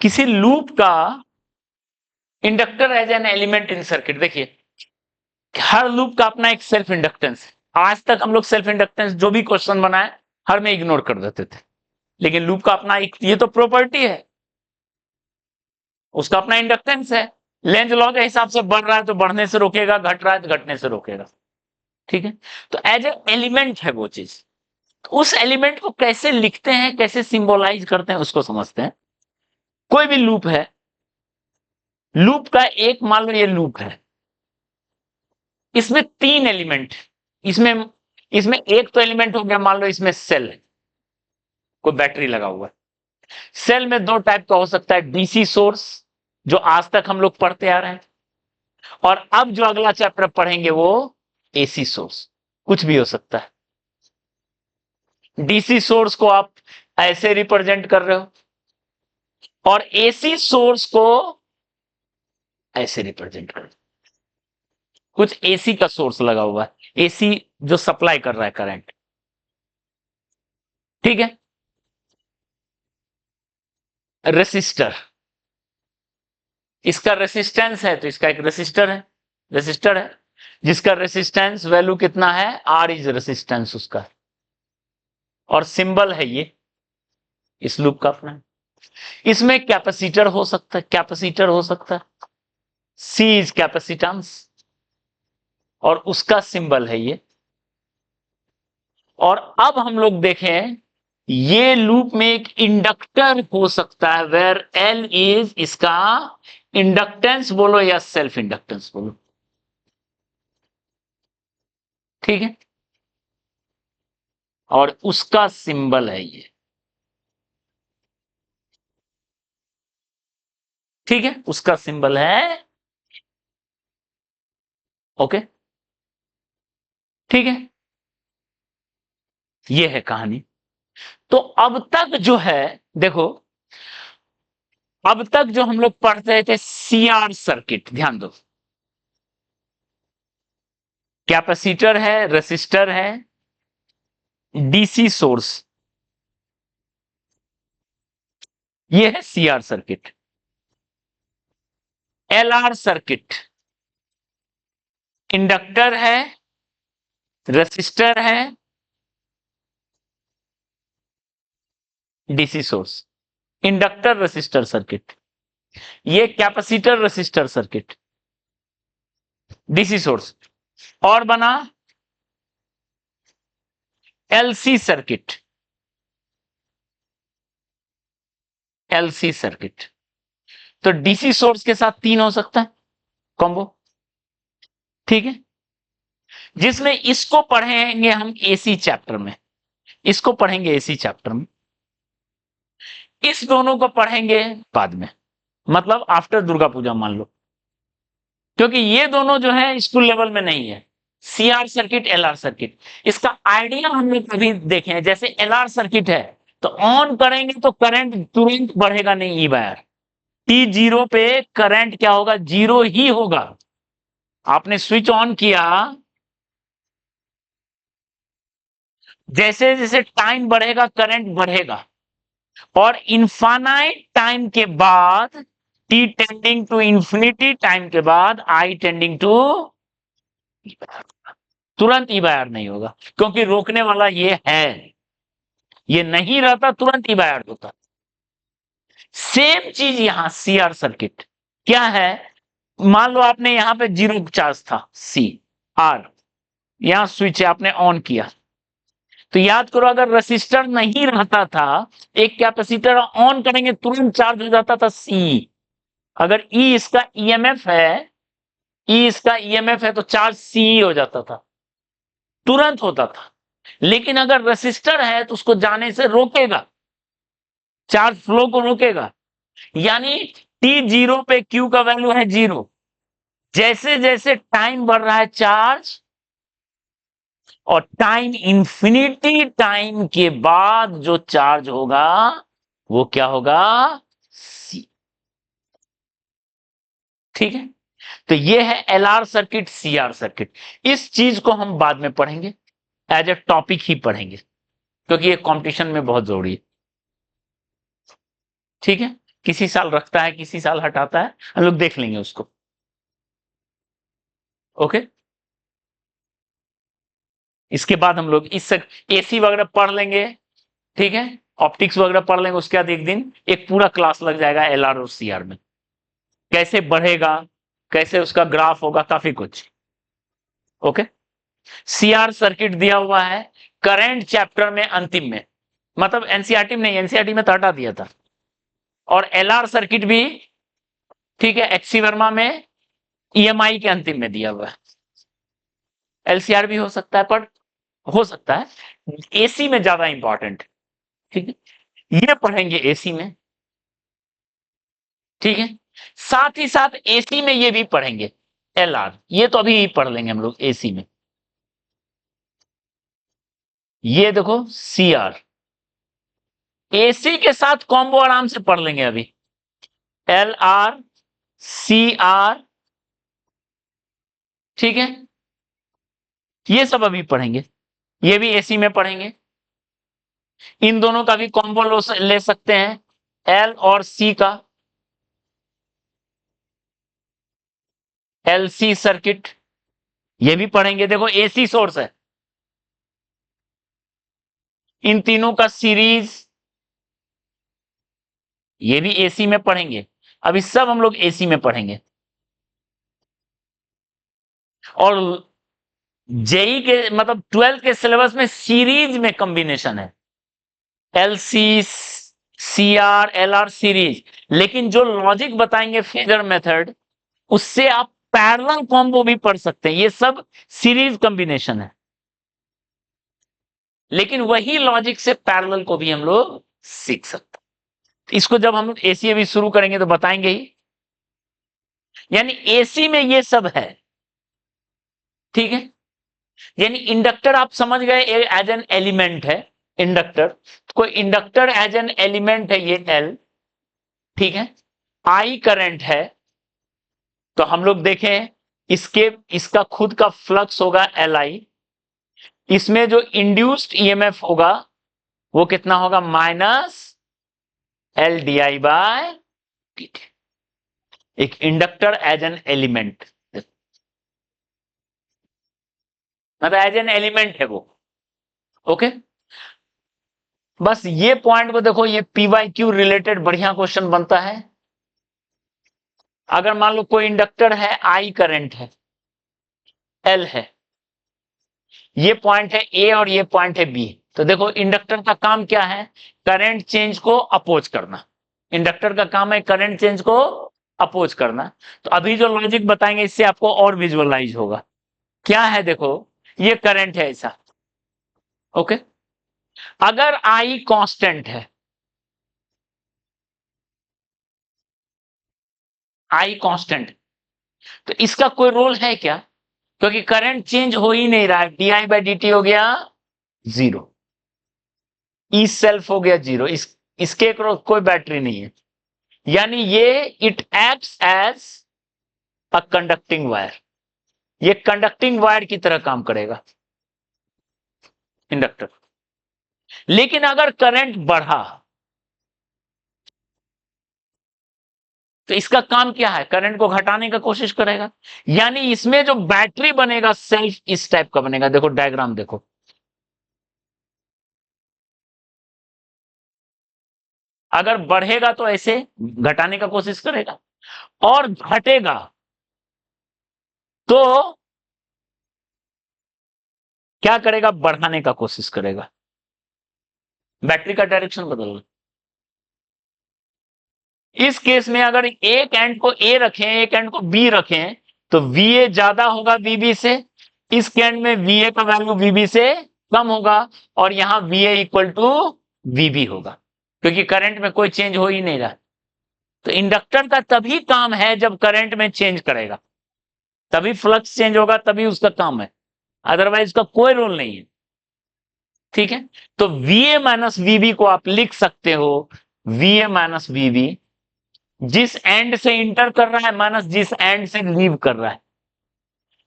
किसी लूप का inductor as an element in circuit, देखिए हर लूप का अपना एक सेल्फ इंडक्टेंस है। आज तक हम लोग सेल्फ इंडक्टेंस जो भी क्वेश्चन बनाए हर में इग्नोर कर देते थे, लेकिन लूप का अपना एक ये तो प्रॉपर्टी है, उसका अपना इंडक्टेंस है। लेंज लॉ के हिसाब से बढ़ रहा है तो बढ़ने से रोकेगा, घट रहा है तो घटने से रोकेगा। ठीक है, तो एज ए एलिमेंट है वो चीज। तो उस एलिमेंट को कैसे लिखते हैं, कैसे सिंबलाइज करते हैं, उसको समझते हैं। कोई भी लूप है, लूप का एक मान लो ये लूप है, इसमें 3 एलिमेंट, इसमें इसमें एक तो एलिमेंट हो गया, मान लो इसमें सेल है, कोई बैटरी लगा हुआ है। सेल में 2 टाइप का हो सकता है, डीसी सोर्स जो आज तक हम लोग पढ़ते आ रहे हैं, और अब जो अगला चैप्टर पढ़ेंगे वो एसी सोर्स, कुछ भी हो सकता है। डीसी सोर्स को आप ऐसे रिप्रेजेंट कर रहे हो और एसी सोर्स को ऐसे रिप्रेजेंट कर रहे हो। कुछ एसी का सोर्स लगा हुआ है, एसी जो सप्लाई कर रहा है करंट। ठीक है, रेसिस्टर, इसका रेसिस्टेंस है तो इसका एक रेसिस्टर है, जिसका रेसिस्टेंस वैल्यू कितना है, आर इज रेसिस्टेंस उसका, और सिंबल है ये इस लूप का अपना। इसमें कैपेसिटर हो सकता है, सी इज कैपेसिटेंस, और उसका सिंबल है ये। और अब हम लोग देखें, ये लूप में एक इंडक्टर हो सकता है, वेर एल इज इसका इंडक्टेंस बोलो या सेल्फ इंडक्टेंस बोलो। ठीक है, और उसका सिंबल है ये। ठीक है, उसका सिंबल है, ओके। ठीक है, ये है कहानी। तो अब तक जो है, देखो अब तक जो हम लोग पढ़ते थे सीआर सर्किट, ध्यान दो, कैपेसिटर है, रेसिस्टर है, डीसी सोर्स, ये है CR circuit. LR circuit, inductor है, रेसिस्टर है, DC source. Inductor resistor circuit, ये capacitor resistor circuit, DC source, और बना एलसी सर्किट, तो डीसी सोर्स के साथ 3 हो सकता है कॉम्बो। ठीक है, जिसमें इसको पढ़ेंगे हम एसी चैप्टर में, इसको पढ़ेंगे एसी चैप्टर में, इस दोनों को पढ़ेंगे बाद में, मतलब आफ्टर दुर्गा पूजा मान लो, क्योंकि ये दोनों जो है स्कूल लेवल में नहीं है। सीआर सर्किट, एलआर सर्किट, इसका आइडिया हम लोग कभी देखे हैं। जैसे एलआर सर्किट है तो ऑन करेंगे तो करंट तुरंत बढ़ेगा नहीं, ई बार T0 पे करंट क्या होगा, 0 ही होगा। आपने स्विच ऑन किया, जैसे जैसे टाइम बढ़ेगा करंट बढ़ेगा, और इनफाइनाइट टाइम के बाद, T tending to infinity time के बाद, I टेंडिंग टू, तुरंत ई बार नहीं होगा, क्योंकि रोकने वाला ये है, ये नहीं रहता तुरंत ई बार होता। सेम चीज यहां सीआर सर्किट क्या है, मान लो आपने यहां पे 0 चार्ज था, सी आर, यहां स्विच है आपने ऑन किया, तो याद करो अगर रेसिस्टर नहीं रहता था, एक कैपेसिटर ऑन करेंगे तुरंत चार्ज हो जाता था सी। अगर ई इसका ईएमएफ है, तो चार्ज सी हो जाता था, तुरंत होता था। लेकिन अगर रेसिस्टर है तो उसको जाने से रोकेगा, चार्ज फ्लो को रोकेगा। यानी T0 पे Q का वैल्यू है 0, जैसे जैसे टाइम बढ़ रहा है चार्ज, और टाइम इंफिनिटी टाइम के बाद जो चार्ज होगा वो क्या होगा, सी। ठीक है, तो ये है एलआर सर्किट, सीआर सर्किट। इस चीज को हम बाद में पढ़ेंगे, एज ए टॉपिक ही पढ़ेंगे, क्योंकि ये कंपटीशन में बहुत जरूरी है। ठीक है, किसी साल रखता है, किसी साल हटाता है, हम लोग देख लेंगे उसको। ओके, इसके बाद हम लोग इस एसी वगैरह पढ़ लेंगे, ठीक है, ऑप्टिक्स वगैरह पढ़ लेंगे। उसके बाद एक दिन एक पूरा क्लास लग जाएगा एलआर और सीआर में, कैसे बढ़ेगा, कैसे उसका ग्राफ होगा, काफी कुछ। ओके, सीआर सर्किट दिया हुआ है करंट चैप्टर में अंतिम में, मतलब एनसीईआरटी में नहीं, एनसीईआरटी में तो हटा दिया था। और एलआर सर्किट भी, ठीक है, एचसी वर्मा में ईएमआई के अंतिम में दिया हुआ है। एलसीआर भी हो सकता है, पर हो सकता है एसी में ज्यादा इंपॉर्टेंट, ठीक है, ये पढ़ेंगे एसी में, ठीक है। साथ ही साथ एसी में ये भी पढ़ेंगे एलआर, ये तो अभी पढ़ लेंगे हम लोग एसी में। ये देखो सीआर, एसी के साथ कॉम्बो आराम से पढ़ लेंगे अभी, एलआर सीआर, ठीक है, ये सब अभी पढ़ेंगे, ये भी एसी में पढ़ेंगे। इन दोनों का भी कॉम्बो ले सकते हैं, एल और सी का, एलसी सर्किट, ये भी पढ़ेंगे। देखो एसी सोर्स है, इन तीनों का सीरीज, ये भी एसी में पढ़ेंगे। अभी सब हम लोग एसी में पढ़ेंगे। और जेई के मतलब 12th के सिलेबस में सीरीज में कॉम्बिनेशन है, एलसी सीआर एलआर सीरीज, लेकिन जो लॉजिक बताएंगे फेजर मेथड, उससे आप पैरेलल कॉम्बो भी पढ़ सकते हैं। ये सब सीरीज कॉम्बिनेशन है, लेकिन वही लॉजिक से पैरेलल को भी हम लोग सीख सकते हैं। इसको जब हम एसी अभी शुरू करेंगे तो बताएंगे ही, यानी एसी में ये सब है, ठीक है। यानी इंडक्टर आप समझ गए एज एन एलिमेंट है, इंडक्टर, कोई इंडक्टर एज एन एलिमेंट है, ये एल, ठीक है। आई करंट है, तो हम लोग देखें इसके, इसका खुद का फ्लक्स होगा एल आई, इसमें जो इंड्यूस्ड ईएमएफ होगा वो कितना होगा, minus L D I by D T. एक इंडक्टर एज एन एलिमेंट, मतलब एज एन एलिमेंट है वो। ओके, बस ये पॉइंट को देखो, ये पीवाईक्यू रिलेटेड बढ़िया क्वेश्चन बनता है। अगर मान लो कोई इंडक्टर है, आई करंट है, एल है, ये पॉइंट है ए और ये पॉइंट है बी, तो देखो इंडक्टर का काम क्या है, करंट चेंज को अपोज करना। इंडक्टर का काम है करंट चेंज को अपोज करना। तो अभी जो लॉजिक बताएंगे इससे आपको और विजुअलाइज होगा। क्या है, देखो ये करंट है ऐसा, ओके। अगर आई कांस्टेंट है, आई कांस्टेंट, तो इसका कोई रोल है क्या, क्योंकि करंट चेंज हो ही नहीं रहा है। D I by D T हो गया जीरो, ई सेल्फ हो गया जीरो, इसके कोई बैटरी नहीं है, यानी ये it acts as a conducting wire, ये कंडक्टिंग वायर की तरह काम करेगा इंडक्टर। लेकिन अगर करंट बढ़ा तो इसका काम क्या है, करंट को घटाने का कोशिश करेगा, यानी इसमें जो बैटरी बनेगा सेल्फ इस टाइप का बनेगा। देखो डायग्राम देखो, अगर बढ़ेगा तो ऐसे घटाने का कोशिश करेगा, और घटेगा तो क्या करेगा, बढ़ाने का कोशिश करेगा, बैटरी का डायरेक्शन बदलना। इस केस में अगर एक एंड को ए रखें, एक एंड को बी रखें, तो वीए ज्यादा होगा वीबी से, इस एंड में वीए का वैल्यू वीबी से कम होगा, और यहां वीए इक्वल टू वीबी होगा, क्योंकि करंट में कोई चेंज हो ही नहीं रहा। तो इंडक्टर का तभी काम है जब करंट में चेंज करेगा, तभी फ्लक्स चेंज होगा, तभी उसका काम है, अदरवाइज उसका कोई रोल नहीं है, ठीक है। तो वीए माइनस वीबी को आप लिख सकते हो, वीए माइनस वीबी, जिस एंड से इंटर कर रहा है माइनस जिस एंड से लीव कर रहा है।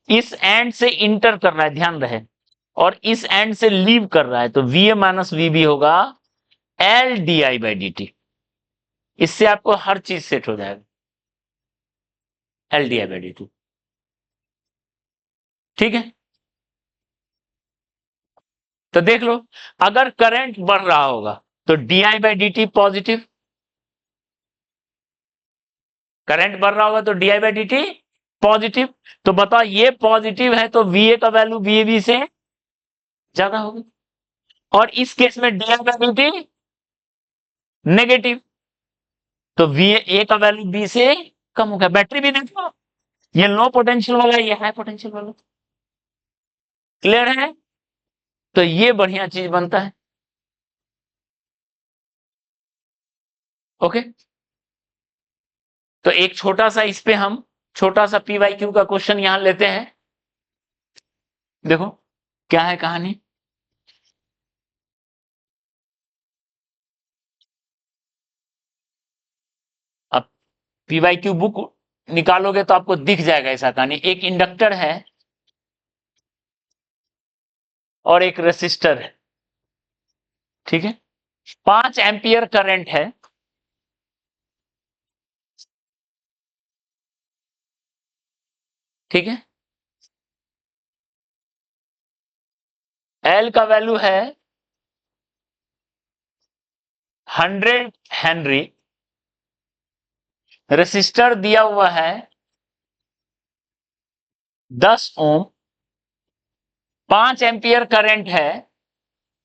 इस एंड से इंटर कर रहा है, ध्यान रहे, और इस एंड से लीव कर रहा है, तो वीए माइनस वीबी होगा L D I by D T. इससे आपको हर चीज सेट हो जाएगा, LdI/dt। ठीक है, तो देख लो, अगर करंट बढ़ रहा होगा तो DI/dt पॉजिटिव, करंट बढ़ रहा होगा तो DI/dt पॉजिटिव। तो बताओ ये पॉजिटिव है तो VA का वैल्यू VAB से ज्यादा होगी, और इस केस में DI/dt नेगेटिव, तो VA का वैल्यू B से कम हो गया। बैटरी भी देखो, ये लो पोटेंशियल वाला, ये हाई पोटेंशियल वाला। क्लियर है? तो ये बढ़िया चीज बनता है। ओके, तो एक छोटा सा इस पे हम छोटा सा PYQ का क्वेश्चन यहां लेते हैं। देखो क्या है कहानी। अब PYQ बुक निकालोगे तो आपको दिख जाएगा ऐसा कहानी। एक इंडक्टर है और एक रेसिस्टर है, ठीक है, 5 एम्पियर करंट है, ठीक है, L का वैल्यू है 100 हेनरी, रेसिस्टर दिया हुआ है 10 ओम, 5 एम्पियर करंट है,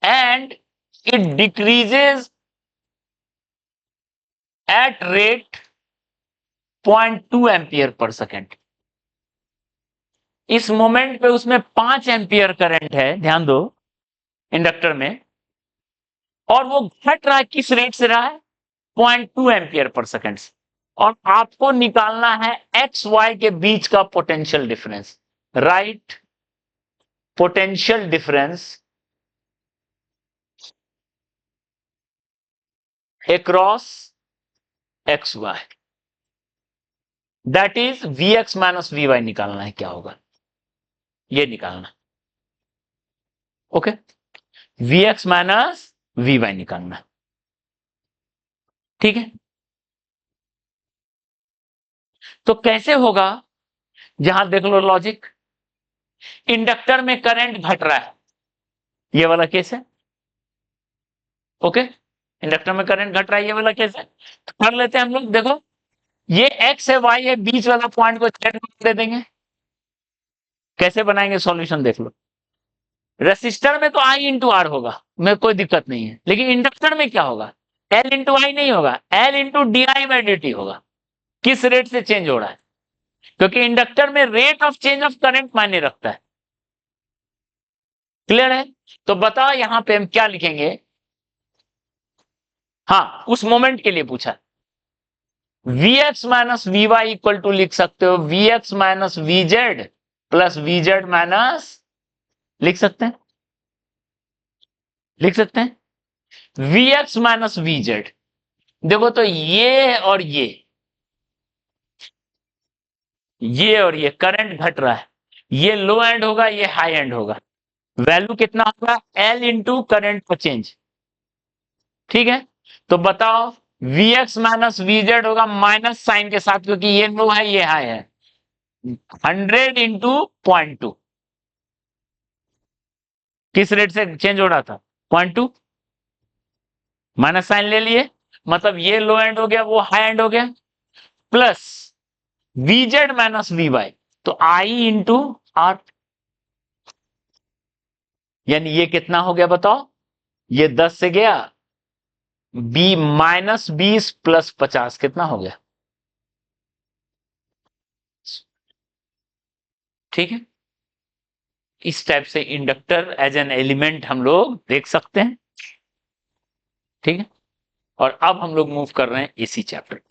and it decreases at rate 0.2 ampere per second. इस मोमेंट पे उसमें 5 एम्पियर करंट है, ध्यान दो, इंडक्टर में, और वो घट रहा है, किस रेट से रहा है? 0.2 एम्पियर पर सेकेंड। और आपको निकालना है एक्स वाई के बीच का potential difference, right? Potential difference across X Y, that is Vx minus Vy निकालना है। क्या होगा ये निकालना, ओके, Vx माइनस Vy निकालना, ठीक है। तो कैसे होगा? जहां देख लो लॉजिक, इंडक्टर में करंट घट रहा है, ये वाला केस है, ओके, इंडक्टर में करंट घट रहा है, ये वाला केस है। तो कर लेते हैं हम लोग, देखो ये एक्स है वाई है, बीच वाला पॉइंट को जेड दे देंगे। कैसे बनाएंगे सॉल्यूशन देख लो। रेसिस्टर में तो I इंटू आर होगा, में कोई दिक्कत नहीं है, लेकिन इंडक्टर में क्या होगा? L इंटू आई नहीं होगा, L इंटू DI/dt होगा। किस रेट से चेंज हो रहा है? क्योंकि इंडक्टर में rate of change of current मायने रखता है। क्लियर है? तो बताओ यहां पे हम क्या लिखेंगे? हाँ, उस मोमेंट के लिए पूछा। Vx minus Vy equal to लिख सकते हो Vx minus Vz plus Vz minus, लिख सकते हैं, लिख सकते हैं Vx माइनस Vz। देखो तो ये और ये करंट घट रहा है, ये लो एंड होगा, ये हाई एंड होगा। वैल्यू कितना होगा? L इंटू करंट का चेंज, ठीक है। तो बताओ Vx माइनस Vz होगा माइनस साइन के साथ, क्योंकि ये लो है ये हाई है, 100 इंटू 0.2। किस रेट से चेंज हो रहा था? 0.2, माइनस साइन ले लिए, मतलब ये लो एंड हो गया, वो हाई एंड हो गया, प्लस Vz माइनस Vy, तो I इंटू आर, यानी ये कितना हो गया बताओ? ये 10 से गया, बी माइनस 20 प्लस 50 कितना हो गया? ठीक है, इस टाइप से इंडक्टर एज एन एलिमेंट हम लोग देख सकते हैं, ठीक है। और अब हम लोग मूव कर रहे हैं इसी चैप्टर।